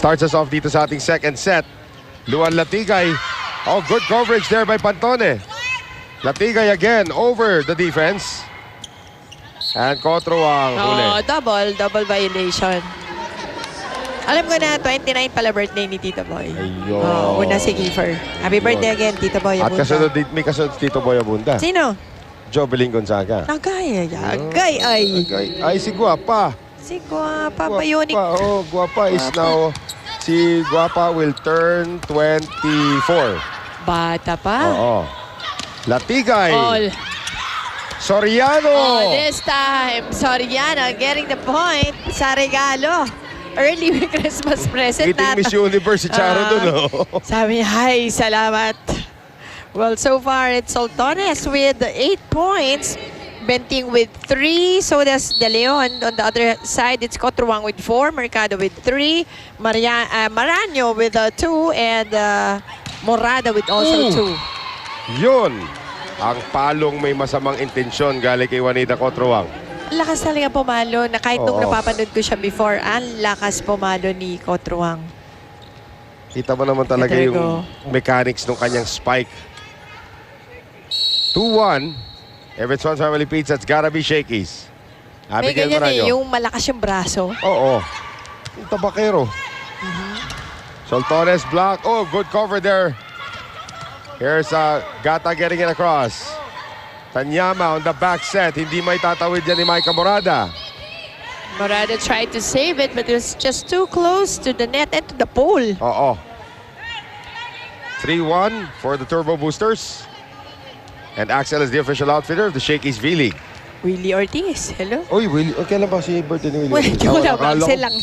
starts us off dito sa ating second set. Luan Latigay. Oh, good coverage there by Pantone. Latigay again over the defense. And Cotro ang huli. Oh, double violation. Alam ko na, 29 pala birthday ni Tito Boy. Ayun. Oh, una si Kiefer. Happy birthday again, Tito Boy At Abunda. kasunod, may kasunod si Tito Boy Abunda. Sino? Jobeling Gonzaga. Agay ay. Ay, si Guapa. Si Guapa, Bionic. Oh, Guapa is now, si Guapa will turn 24. Bata pa. Oo. Latigay. All. Soriano. Oh, this time, Soriano getting the point sa regalo. Early Christmas present Eating Miss Universe si Charo dun, oh. Sabi niya, hi, salamat. Well, so far, it's Soltones with 8 points. Benting with 3. So does De Leon. On the other side, it's Cotruang with 4. Mercado with 3. Maraño with 2. And Morada with also 2. Yun. Ang palong may masamang intensyon galing kay Juanita Cotruang. Lakas talaga pumalo na kahit nung Oo. napapanood ko siya before, ang lakas pumalo ni Cotruang. Kita mo naman talaga There you yung mechanics ng kanyang spike. 2-1. If it's one family pizza, it's gotta be Shakey's. May Abigail ganyan Maraño. yung malakas yung braso. Oo. Yung tabakero. Soltones block. Oh, good cover there. Here's Gata getting it across. Tanyama on the back set. Hindi may tatawid yan ni Micah Morada. Morada tried to save it, but it was just too close to the net and to the pole. Oo. 3-1 for the Turbo Boosters. And Axel is the official outfitter of the Shakey's V-League. Willie Ortiz, hello? Uy, Willie, kailan ba si birthday ni Willie? Well, joke lang, Akala Axel ko- lang.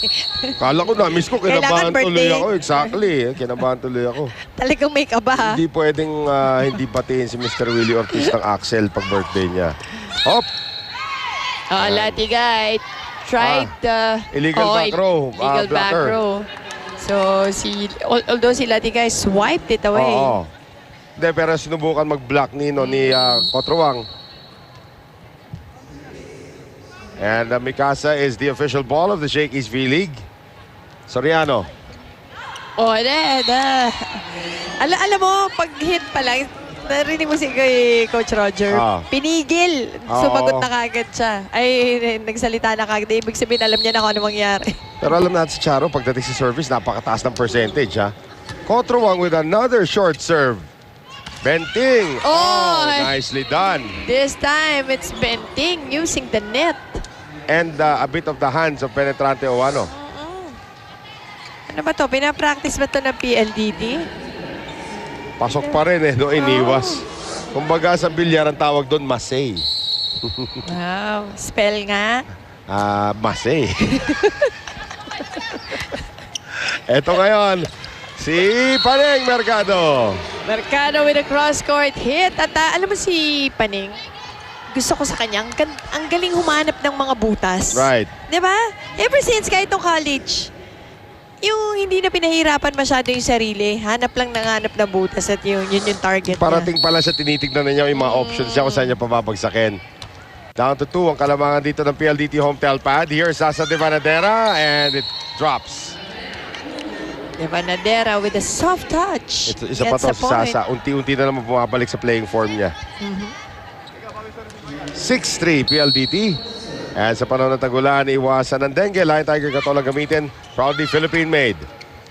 Kala ko na-miss ko, Kailangan kinabahan tuloy birthday. ako. Exactly, kinabahan tuloy ako. Talagang may kaba, ha? Hindi pwedeng hindi batiin si Mr. Willie Ortiz ng Axel pag birthday niya. Hop! Oh, Latigay tried the... illegal back row, Illegal back blocker. row. So, although si Latigay swiped it away. Oo. Hindi, pero sinubukan mag-block ni Cotruang. And Mikasa is the official ball of the Shakey's V-League. Soriano. Oh, alam mo, pag hit pa lang, narinig mo si Coach Roger, pinigil. Sumagot na kagad siya. Ay, nagsalita na kagad. Ibig sabihin, alam niya na kung ano mangyari. Pero alam natin si Charo, pagdating sa service, napakataas ng percentage, ha? Cotruang with another short serve. Benting. Oh, nicely done. This time, it's Benting using the net. And a bit of the hands of Penetrante Owano. Ano ba to? Pinapractice ba to ng PLDT? Pasok pa rin no? Iniwas. Kumbaga sa bilyar ang tawag doon, masay. Wow. Spell nga. Masay. Eto ngayon, si Paneng Mercado. Mercado with a cross-court hit. At alam mo si Paning, gusto ko sa kanya, ang galing humanap ng mga butas. Right. Diba? Ever since kahit nung college, yung hindi na pinahirapan masyado yung sarili, hanap lang ng hanap na butas at yun yung target Parating pala siya, tinitignan na niya yung mga options niya kung saan niya pababagsakin. Down to 2 ang kalamangan dito ng PLDT home telpad. Here's Sasa de Vanadera and it drops. Devanadera with a soft touch. Isa pa to si Sasa. Unti-unti na naman bumabalik sa playing form niya. 6-3 PLDT. And sa panahon ng tagulan, iwasan ng dengue. Lion Tiger katolang gamitin. Proudly Philippine-made.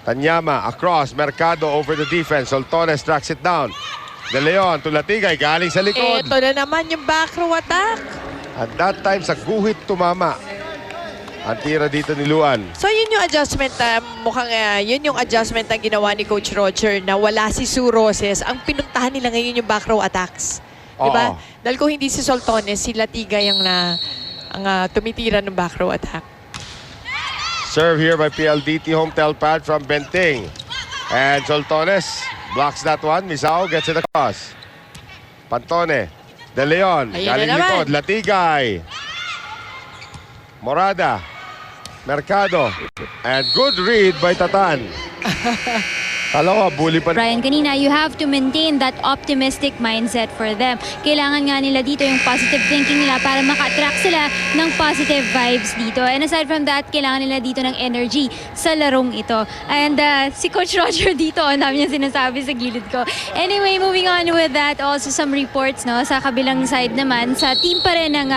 Tanyama across. Mercado over the defense. Soltones tracks it down. De Leon to Latigay. Galing sa likod. Ito na naman yung back row attack. At that time, sa guhit tumama. Ang tira dito ni Luan. So yun yung adjustment mukhang yun yung adjustment na ginawa ni Coach Roger na wala si Sue Roses. Ang pinuntahan nila ngayon yung back row attacks. Diba? Dahil kung hindi si Soltones, si Latigay ang tumitira ng back row attack. Serve here by PLDT home telpad from Benting. And Soltones blocks that one. Misao gets it across. Pantone. De Leon. Ayun Galing na naman. likod. Latigay. Morada. Mercado. And good read by Tatan. Kala ko, bully pa. Brian, kanina, you have to maintain that optimistic mindset for them. Kailangan nga nila dito yung positive thinking nila para maka-attract sila ng positive vibes dito. And aside from that, kailangan nila dito ng energy sa larong ito. And si Coach Roger dito, ang dami niya sinasabi sa gilid ko. Anyway, moving on with that, also some reports no sa kabilang side naman, sa team pa rin ng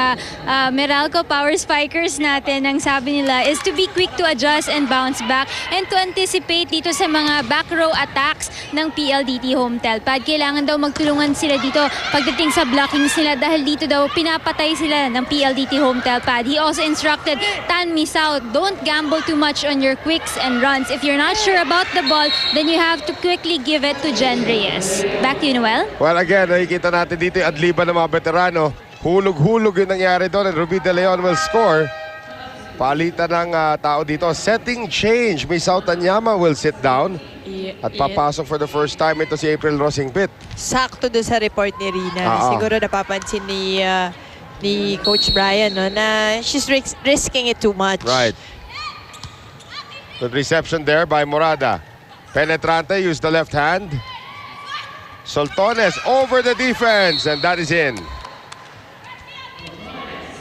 Meralco Power Spikers natin, ang sabi nila is to be quick to adjust and bounce back and to anticipate dito sa mga back row attacks ng PLDT Home Telpad. Kailangan daw magtulungan sila dito pagdating sa blockings nila dahil dito daw pinapatay sila ng PLDT Home Telpad. He also instructed Tan Misao, don't gamble too much on your quicks and runs. If you're not sure about the ball, then you have to quickly give it to Jen Reyes. Back to you, Noel. Well, again, nakikita natin dito yung adliban ng mga veterano. Hulog-hulog yung nangyari doon and Ruby De Leon will score. Palitan ng tao dito. Setting change. Misao Tanyama will sit down. At papasok for the first time ito si April Rosingpit. Sakto doon sa report ni Rina. Siguro napapansin ni Coach Brian no, na she's risking it too much. Right. Good reception there by Morada. Penetrante used the left hand. Soltones over the defense and that is in.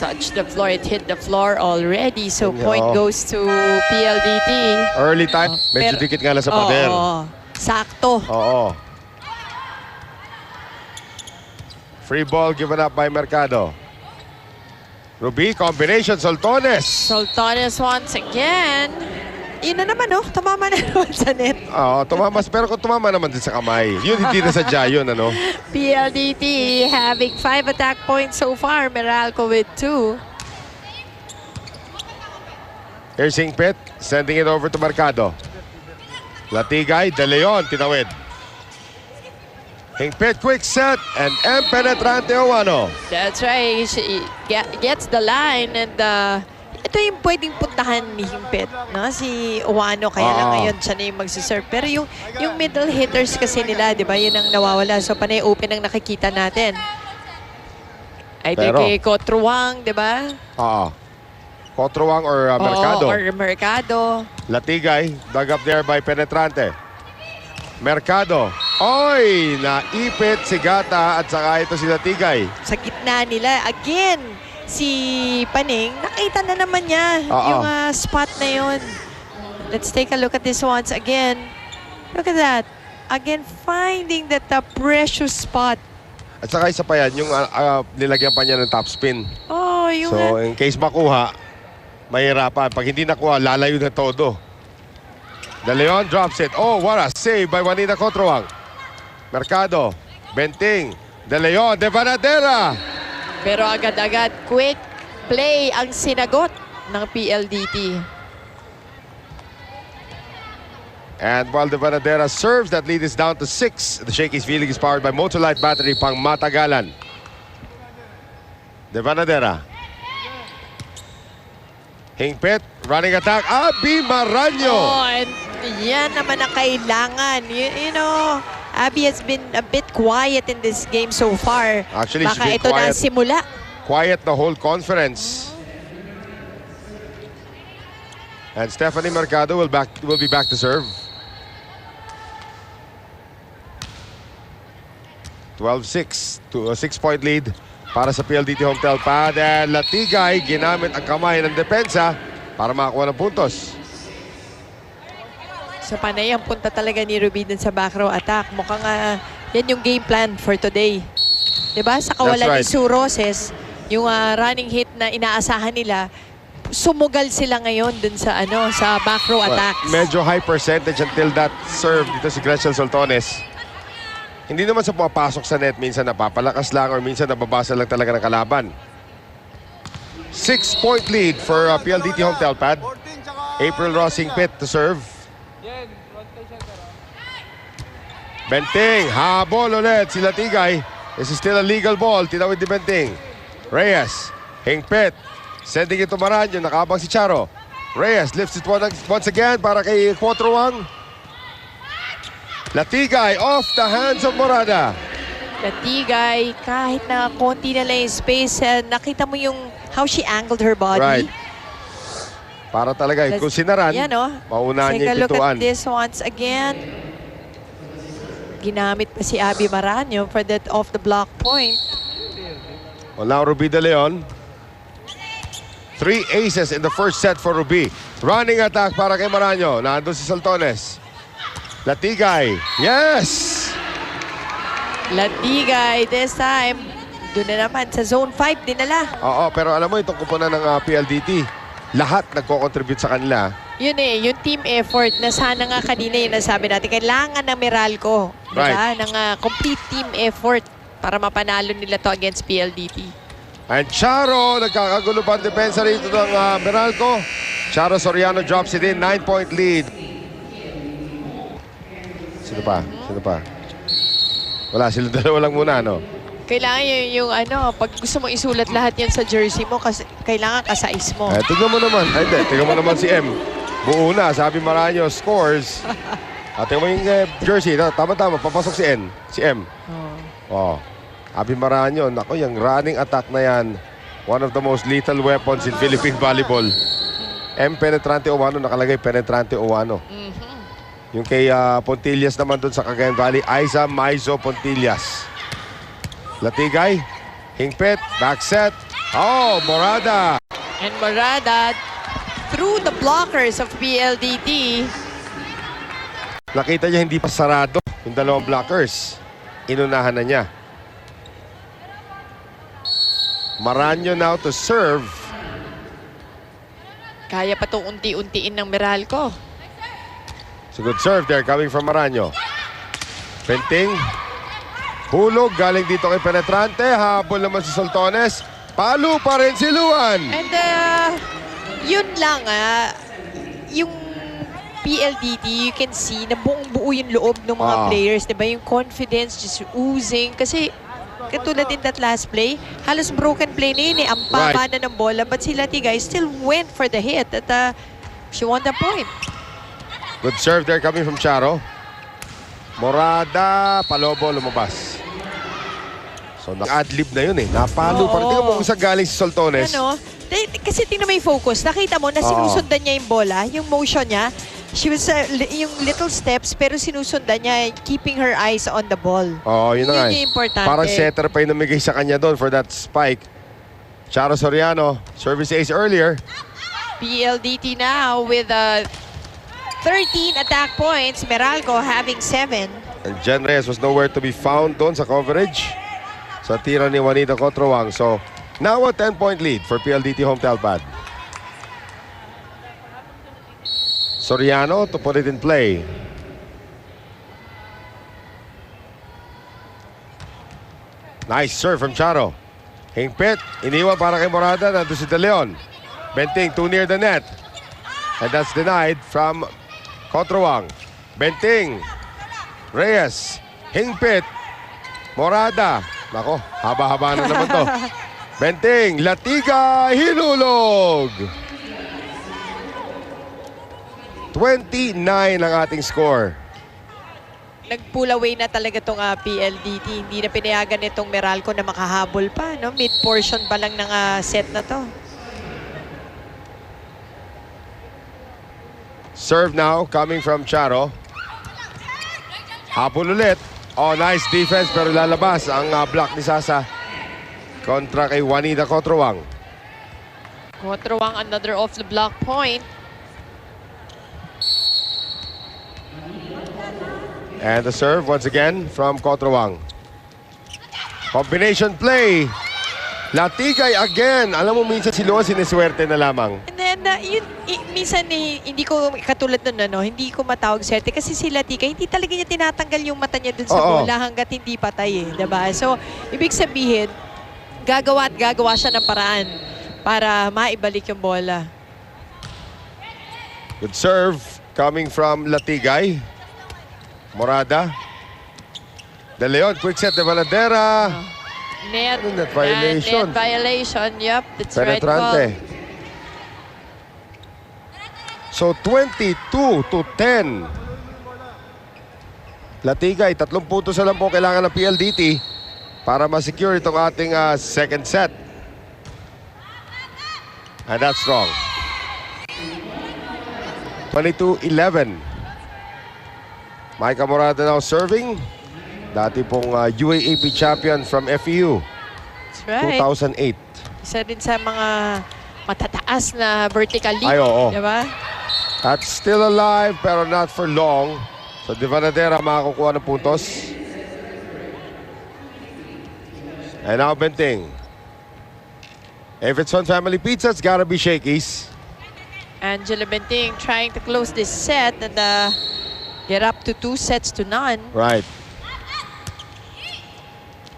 Touched the floor, it hit the floor already. So Yeah. point goes to PLDT. Early time. Medyo Pero- dikit nga lang sa pader. Sakto. Oo. Free ball given up by Mercado. Ruby, combination, Soltones. Soltones once again. Yun na naman, no? Tumama na naman sa net. Oo, tumamas. Pero kung tumama naman din sa kamay, yun hindi na sadya yun, ano? PLDT having 5 attack points so far. Meralco with 2. Here's Hingpit, sending it over to Mercado. Latigay, De Leon, tinawid. Hingpit, quick set, and M. Penetrante Owano. That's right. She gets the line and ito yung pwedeng puntahan ni Himpet, no? Si Owano, kaya lang ngayon siya na yung magsiserve. Pero yung middle hitters kasi nila, di ba, yun ang nawawala. So, panay open ang nakikita natin. I think Pero- kay Kotruwang, di ba? Kotruwang or Mercado. Or Mercado. Latigay, dug up there by Penetrante. Mercado. Oy! Naipit si Gata at saka ito si Latigay. Sa gitna nila, again, si Paning, nakita na naman niya yung spot na yun. Let's take a look at this once again. Look at that. Again, finding that precious spot. At saka isa pa yan, yung nilagyan pa niya ng top spin. Oh, yung... So, in case makuha, mahirapan. Pag hindi nakuha, lalayo na todo. De Leon drops it. Oh, what a save by Juanita Kotruwang. Mercado, Benting, De Leon, De Vanadera. pero agad-agad, quick play ang sinagot ng PLDT. And while De Vanadera serves, that lead is down to 6. The Shakey's feeling is powered by Motorlight Battery pang matagalan. De Vanadera. Hingpit, running attack. Abby Maranyo. Oh, and yan naman ang kailangan. You know, Abby has been a bit quiet in this game so far. Actually, she's Baka been ito na quiet. simula. Quiet the whole conference. And Stephanie Mercado will be back to serve. 12-6 to a 6-point lead para sa PLDT Home Telpad. And Latigay ginamit ang kamay ng depensa para makakuha ng puntos. So panay ang punta talaga ni Ruby dun sa back row attack. Mukhang yan yung game plan for today. 'Di ba? Sa kawalan That's right. ni Sue Roses, yung running hit na inaasahan nila, sumugal sila ngayon dun sa sa back row attacks. Medyo high percentage until that serve dito si Gretchen Soltones. Hindi naman sa pumapasok sa net, minsan napapalakas lang or minsan nababasa lang talaga ng kalaban. 6-point lead for PLDT Home Telpad. April Rosingpit to serve. Benting, habol ulit si Latigay. This is still a legal ball. Tinawid ni Benting. Reyes, Hingpit, sending it to Maranyo. Nakabang si Charo. Reyes lifts it once again para kay Kotruwang. Latigay off the hands of Morada. Latigay, kahit na konti na lang yung space, nakita mo yung how she angled her body. Right. Para talaga, kung sinaran, Yan, maunahan Take niya a yung look pintuan. at this once again. ginamit pa si Abby Maraño for that off-the-block point. Well, now Ruby De Leon. 3 aces in the first set for Ruby. Running attack para kay Maraño. Nandun si Soltones. Latigay. Yes! Latigay this time. Doon na naman sa zone 5 dinala. Oo, pero alam mo itong kupunan ng PLDT. Lahat nagko-contribute sa kanila. Yun yung team effort na sana nga kanina yung nasabi natin. Kailangan ng Meralco. Right. Diba? Ng complete team effort para mapanalo nila to against PLDT. And Charo, nagkakagulo pa ang depensa rito ng Meralco. Charo Soriano drops it in. 9-point lead. Sino pa? Sino pa? Wala, sila dalawa lang muna, no? Kailangan yung pag gusto mo isulat lahat yan sa jersey mo, kasi kailangan ka-size mo. Tignan mo naman. Ay, hindi. Tignan mo naman si M. Buo na. Sabi Maraño, scores. Tignan mo yung jersey. Tama-tama. Papasok si N. Si M. Oh. Abi Maraño. Naku, yung running attack na yan. One of the most lethal weapons in Philippine volleyball. M. Penetrante Owano. Nakalagay Penetrante Owano. Yung kay Pontillas naman dun sa Cagayan Valley. Aiza Maizo Pontillas. Latigay. Hingpit. Back set. Oh, Morada. And Morada, through the blockers of PLDT. Nakita niya hindi pa sarado yung dalawang blockers. Inunahan na niya. Maraño now to serve. Kaya pa itong unti-untiin ng Meralco. It's a good serve there coming from Maraño. Penting. Hulog galing dito kay Penetrante. Habol naman si Soltones. Palo pa rin si Luan. And yun lang yung PLDT, you can see na buong-buo yung loob ng mga players, diba? Yung confidence just oozing. Kasi katulad in that last play, halos broken play na yun ang papa na ng bola. But si Latigay still went for the hit at she won the point. Good serve there coming from Charo. Morada, Palobo, lumabas. So, naka-adlib na yun eh. Napalo pa rin. Tingnan mo kung saan galing si Soltones. Kasi tingnan mo yung focus. Nakita mo na sinusundan niya yung bola, yung motion niya. She was yung little steps pero sinusundan niya, keeping her eyes on the ball. Yun na nga. Yun yung importante. Parang setter pa yung namigay sa kanya doon for that spike. Charo Soriano, service ace earlier. PLDT now with 13 attack points. Meralco having 7. And Jen Reyes was nowhere to be found doon sa coverage. Sa tira ni Juanita Cotrawang. So, now a 10-point lead for PLDT home Telpad. Soriano to put it in play. Nice serve from Charo. Hingpit, iniwan para kay Morada. Nandun si De Leon. Benting, too near the net. And that's denied from Cotrawang. Benting. Reyes. Hingpit. Morada. Nako, haba-haba na naman to. Benting, Latigay, hinulog. 29 ang ating score. Nag-pull away na talaga itong PLDT. Hindi na pinayagan itong Meralco na makahabol pa. No? Mid-portion pa lang ng set na to. Serve now coming from Charo. Habol ulit. Oh, nice defense pero lalabas ang block ni Sasa kontra kay Juanita Cotrawang. Cotrawang another off the block point. And the serve once again from Cotrawang. Combination play. Latigay again. Alam mo minsan si Luan siniswerte na lamang. And then, minsan hindi ko katulad nun, hindi ko matawag swerte kasi si Latigay, hindi talaga niya tinatanggal yung mata niya dun sa bola hanggat hindi patay diba? So, ibig sabihin, gagawa siya ng paraan para maibalik yung bola. Good serve coming from Latigay. Morada. De Leon, quick set de Valadera. Net violation. Net violation, yep. That's Penetrante. right. So 22-10. Latigay, 3 puntos na lang po kailangan ng PLDT para ma-secure itong ating second set. And that's strong. 22-11. Micah Morada now serving. Dati pong UAAP champion from FEU, That's right. 2008. Isa din sa mga matataas na vertical leap. Ay, oo. Diba? That's still alive pero not for long. So Di Vanadera makakukuha ng puntos. And now Benting. If it's on Family Pizza, it's gotta be Shakey's. Angela Benting trying to close this set and get up to 2 sets to none. Right.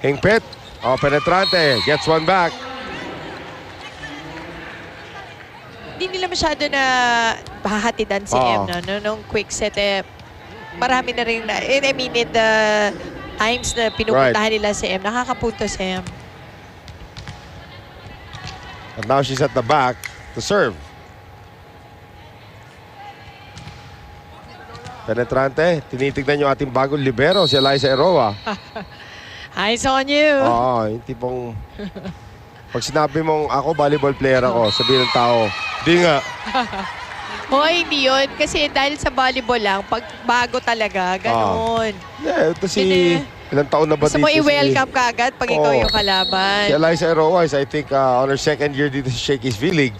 Hingpit. Oh, penetrante. Gets one back. Hindi nila masyado na hahatidan si Oo. M no? Nung quick set marami na rin I mean in the times na pinupuntahan nila si M, nakakapunto si M. And now she's at the back to serve. Penetrante. Tinitignan yung ating bagong libero, si Eliza Eroa. Eyes on you. Oo, yung tipong... Pag sinabi mong ako, volleyball player ako, sabihin ng tao, di nga. Hoy, hindi yun. Kasi dahil sa volleyball lang, pag bago talaga, gano'n. Yeah, ito si... Hindi. Ilang taon na ba Gusto dito mo i-welcome ka agad pag ikaw Oo. yung kalaban. Si Eliza Eroa is, I think, on her second year dito sa Shakey's V-League.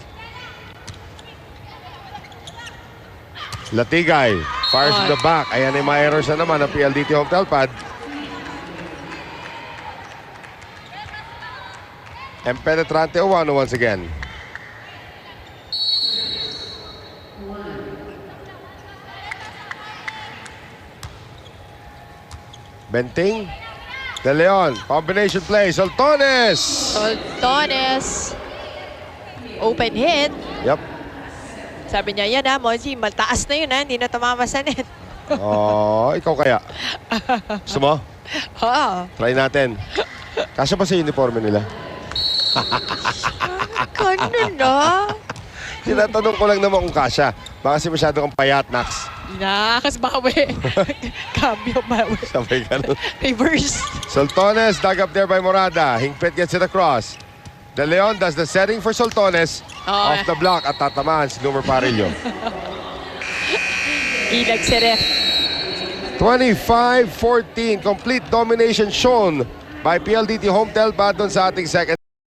Latigay, fires from the back. Ayan ay mga errors na naman ng PLDT home telpad. And penetrante Owano once again. Benting. De Leon. Combination play. Soltones. Soltones. Open hit. Yep. Sabi niya, yan Monzi, mataas na yun hindi na tumama sa net. Oh, ikaw kaya. Gusto mo? Oo. Try natin. Kasya ba sa uniforme nila? Ganun na. Tinatanong ko lang naman kung kasya. Baka kasi masyado kang payat, Nax. Nakas bawi. Cambio bawi. Sabay ganun. Reverse. Soltones dug up there by Morada. Hingpit gets it across. De Leon does the setting for Soltones. Oh. Off the block at tatamaan si Numer Parillo. Ilag si ref. 25-14. Complete domination shown by PLDT home telpad doon sa ating second